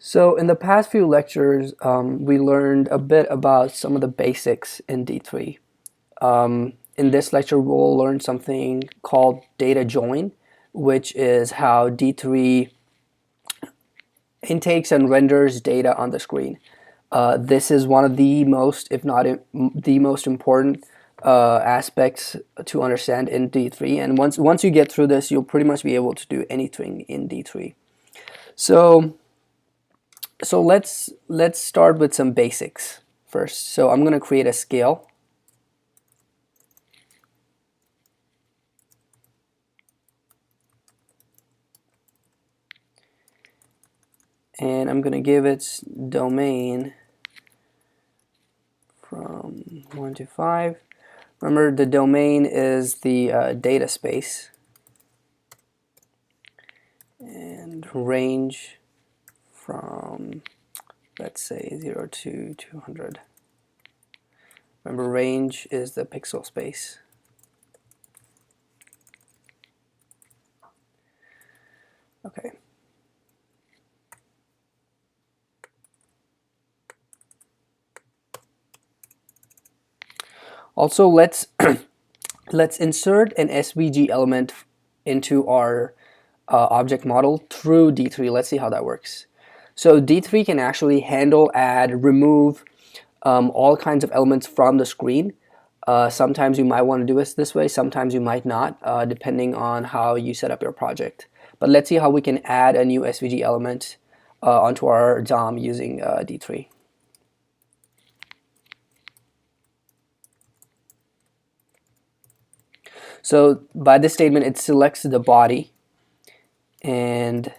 So in the past few lectures, we learned a bit about some of the basics in D3. In this lecture, we'll learn something called data join, which is how D3 intakes and renders data on the screen. This is one of the most, if not the most important aspects to understand in D3. And once you get through this, you'll pretty much be able to do anything in D3. So let's start with some basics first. So I'm going to create a scale. And I'm going to give its domain from 1 to 5. Remember, the domain is the data space. And range from, let's say, 0 to 200. Remember, range is the pixel space. Okay. Also, let's insert an SVG element into our object model through D3. Let's see how that works. So D3 can actually handle, add, remove all kinds of elements from the screen. Sometimes you might want to do it this way, sometimes you might not, depending on how you set up your project. But let's see how we can add a new SVG element onto our DOM using D3. So by this statement, it selects the body and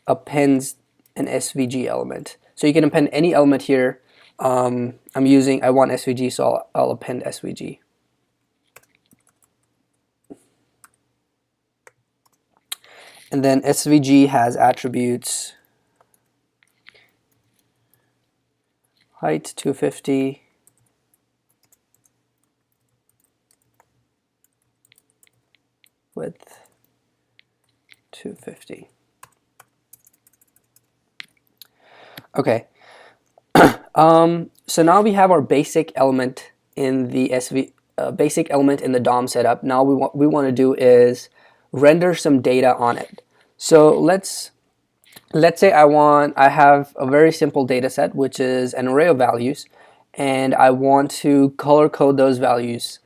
appends an SVG element. So you can append any element here. I want SVG, so I'll append SVG. And then SVG has attributes height 250, width 250. Okay. So now we have our basic element in the basic element in the DOM setup. Now what we want to do is render some data on it. So let's say I have a very simple data set, which is an array of values, and I want to color code those values,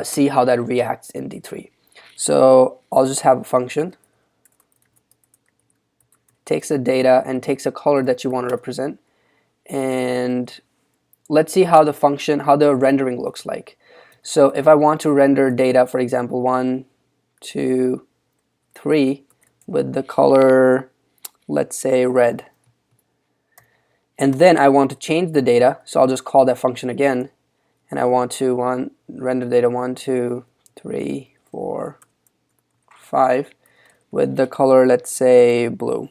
see how that reacts in D3. So I'll just have a function, takes the data and takes a color that you want to represent, and let's see how the rendering looks like. So if I want to render data, for example, 1, 2, 3, with the color, let's say, red, and then I want to change the data, so I'll just call that function again, and I want to render data 1, 2, 3, 4, 5 with the color, let's say, blue.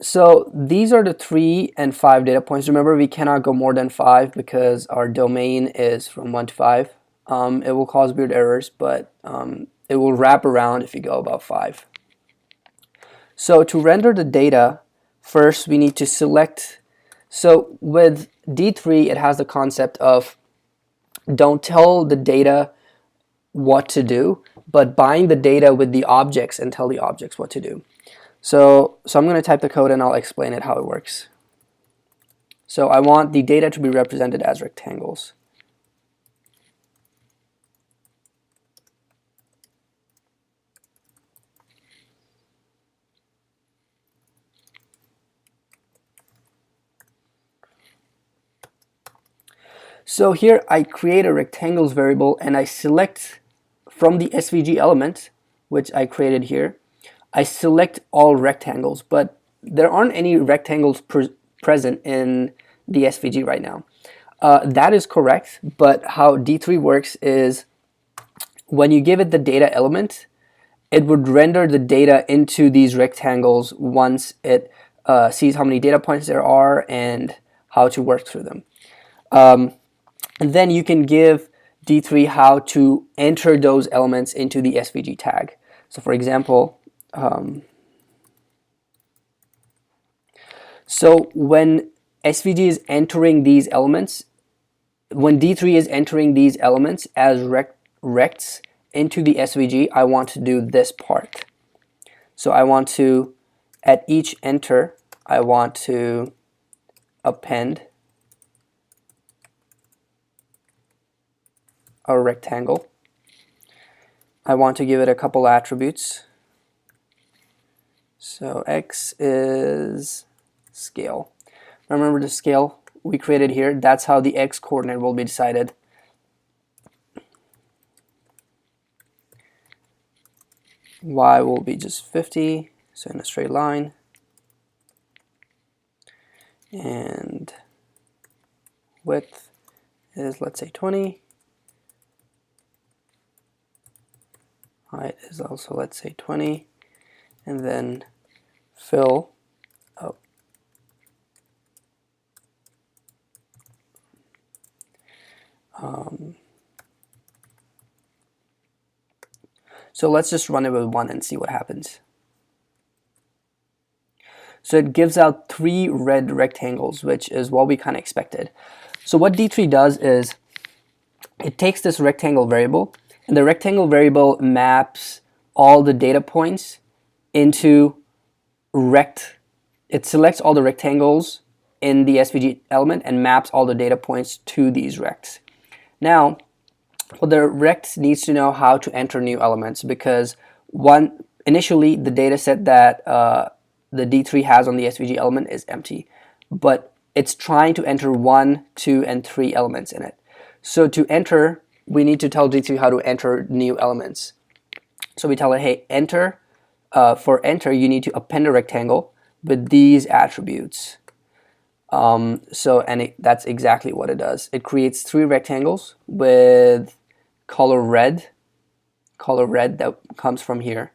So these are the 3 and 5 data points. Remember, we cannot go more than 5 because our domain is from 1 to 5. It will cause weird errors, but it will wrap around if you go above 5. So to render the data, first we need to select. So with D3, it has the concept of don't tell the data what to do, but bind the data with the objects and tell the objects what to do. So I'm going to type the code and I'll explain it how it works. So I want the data to be represented as rectangles. So here I create a rectangles variable and I select from the SVG element, which I created here, I select all rectangles, but there aren't any rectangles present in the SVG right now. That is correct, but how D3 works is when you give it the data element, it would render the data into these rectangles once it sees how many data points there are and how to work through them. And then you can give D3 how to enter those elements into the SVG tag. So for example, so when SVG is entering these elements, when D3 is entering these elements as rects into the SVG, I want to do this part. So I want to, at each enter, I want to append a rectangle. I want to give it a couple attributes. So X is scale. Remember the scale we created here? That's how the X coordinate will be decided. Y will be just 50, so in a straight line. And width is, let's say, 20. Height is also, let's say, 20. And then fill up. So let's just run it with 1 and see what happens. So it gives out 3 red rectangles, which is what we kind of expected. So what D3 does is it takes this rectangle variable, and the rectangle variable maps all the data points into rect. It selects all the rectangles in the SVG element and maps all the data points to these rects. Now, well, the rect needs to know how to enter new elements, because initially the data set that the D3 has on the SVG element is empty, but it's trying to enter 1, 2, and 3 elements in it. So to enter, we need to tell D3 how to enter new elements. So we tell it, hey, enter. For enter, you need to append a rectangle with these attributes. That's exactly what it does. It creates 3 rectangles with color red that comes from here,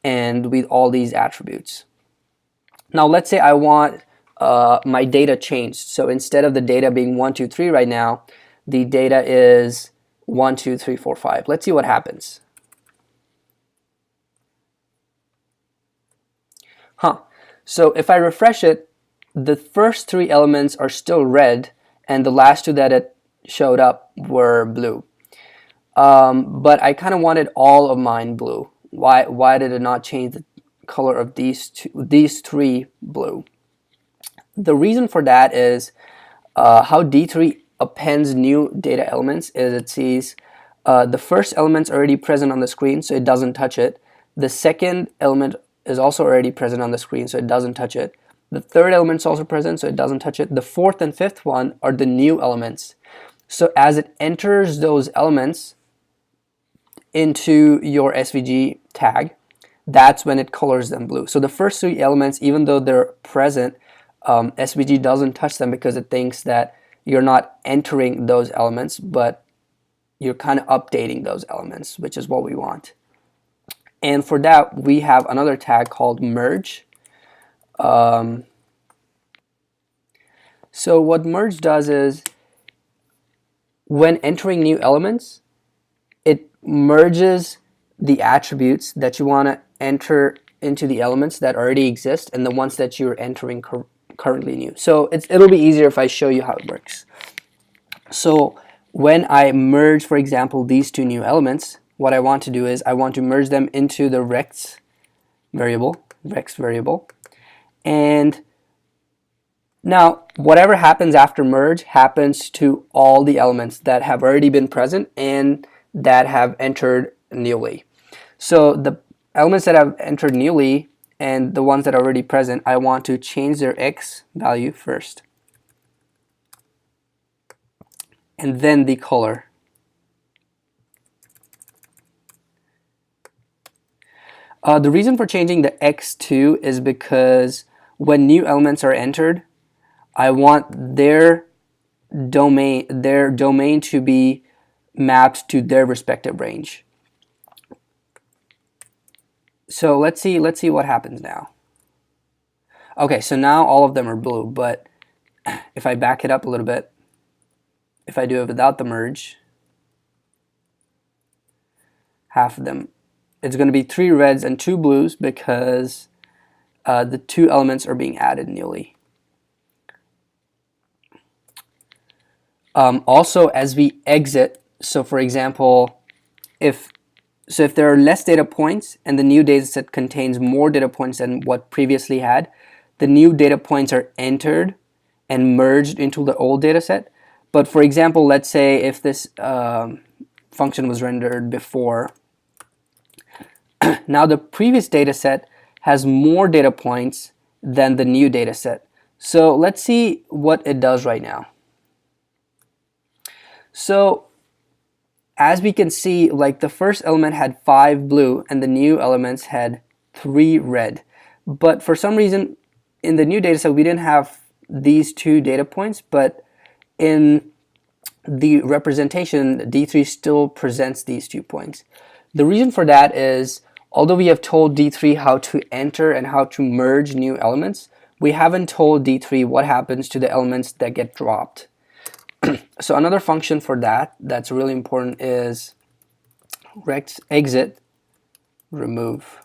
and with all these attributes. Now let's say I want my data changed. So instead of the data being 1, 2, 3 right now, the data is 1, 2, 3, 4, 5. Let's see what happens. So if I refresh it, the first 3 elements are still red, and the last 2 that it showed up were blue. But I kind of wanted all of mine blue. Why did it not change the color of these 3 blue? The reason for that is how D3 appends new data elements is it sees the first element's already present on the screen, so it doesn't touch it. The second element is also already present on the screen, so it doesn't touch it. The third element is also present, so it doesn't touch it. The fourth and fifth one are the new elements. So as it enters those elements into your SVG tag, that's when it colors them blue. So the first 3 elements, even though they're present, SVG doesn't touch them because it thinks that you're not entering those elements, but you're kind of updating those elements, which is what we want. And for that, we have another tag called merge. So what merge does is, when entering new elements, it merges the attributes that you want to enter into the elements that already exist and the ones that you're entering currently new. So it'll be easier if I show you how it works. So when I merge, for example, these 2 new elements, what I want to do is I want to merge them into the rex variable. And now whatever happens after merge happens to all the elements that have already been present and that have entered newly. So the elements that have entered newly and the ones that are already present, I want to change their X value first, and then the color. The reason for changing the X2 is because when new elements are entered, I want their domain to be mapped to their respective range. So let's see what happens now. Okay, so now all of them are blue, but if I back it up a little bit, if I do it without the merge, half of them it's going to be 3 reds and 2 blues because the 2 elements are being added newly. Also, as we exit, so for example, if there are less data points and the new data set contains more data points than what previously had, the new data points are entered and merged into the old data set. But for example, let's say if this function was rendered before, now the previous data set has more data points than the new data set. So let's see what it does right now. So as we can see, like the first element had 5 blue and the new elements had 3 red. But for some reason in the new data set we didn't have these 2 data points, but in the representation D3 still presents these 2 points. The reason for that is, although we have told D3 how to enter and how to merge new elements, we haven't told D3 what happens to the elements that get dropped. So another function for that's really important is rex exit remove.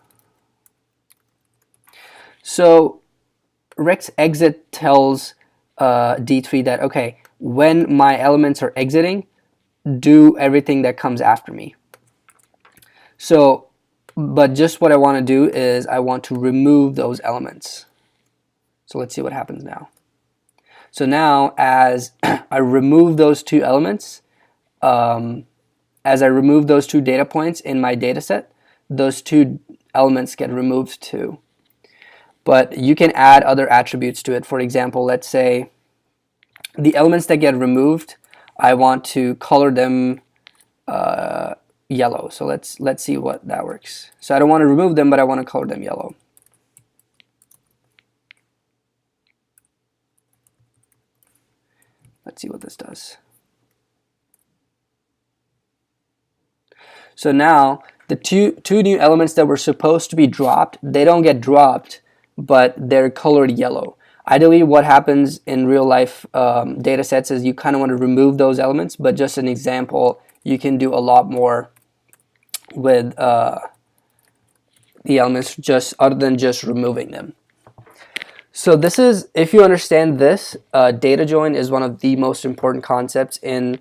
So rex exit tells D3 that, okay, when my elements are exiting, do everything that comes after me. So, but just what I want to do is I want to remove those elements. So let's see what happens now. So now as I remove those 2 elements, as I remove those 2 data points in my data set, those 2 elements get removed too. But you can add other attributes to it. For example, let's say the elements that get removed, I want to color them yellow. So let's see what that works. So I don't want to remove them, but I want to color them yellow. Let's see what this does. So now the two new elements that were supposed to be dropped, they don't get dropped, but they're colored yellow. Ideally, what happens in real life data sets is you kind of want to remove those elements, but just an example, you can do a lot more with the elements just other than just removing them. So this is, if you understand this, data join is one of the most important concepts in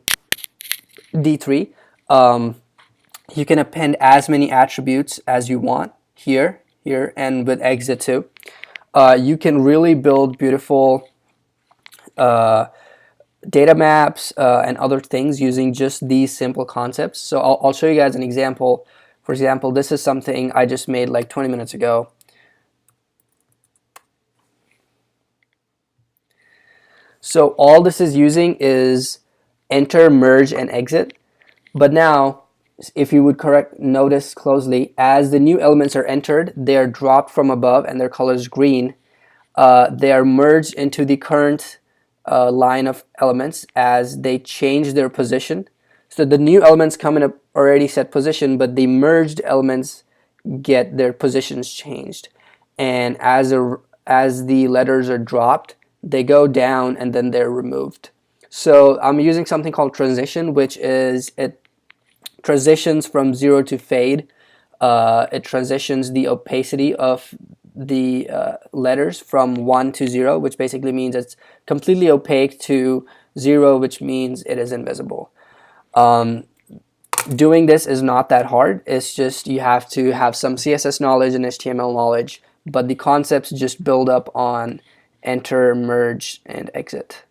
D3. You can append as many attributes as you want here, and with exit too. You can really build beautiful data maps and other things using just these simple concepts. So I'll show you guys an example. For example, this is something I just made like 20 minutes ago. So all this is using is enter, merge, and exit. But now, if you would notice closely, as the new elements are entered, they are dropped from above and their color is green. They are merged into the current line of elements as they change their position. So the new elements come in a already set position, but the merged elements get their positions changed. And as the letters are dropped, they go down and then they're removed. So I'm using something called transition, which is it transitions from 0 to fade. It transitions the opacity of the letters from 1 to 0, which basically means it's completely opaque, to 0, which means it is invisible. Doing this is not that hard. It's just you have to have some CSS knowledge and HTML knowledge, but the concepts just build up on enter, merge, and exit.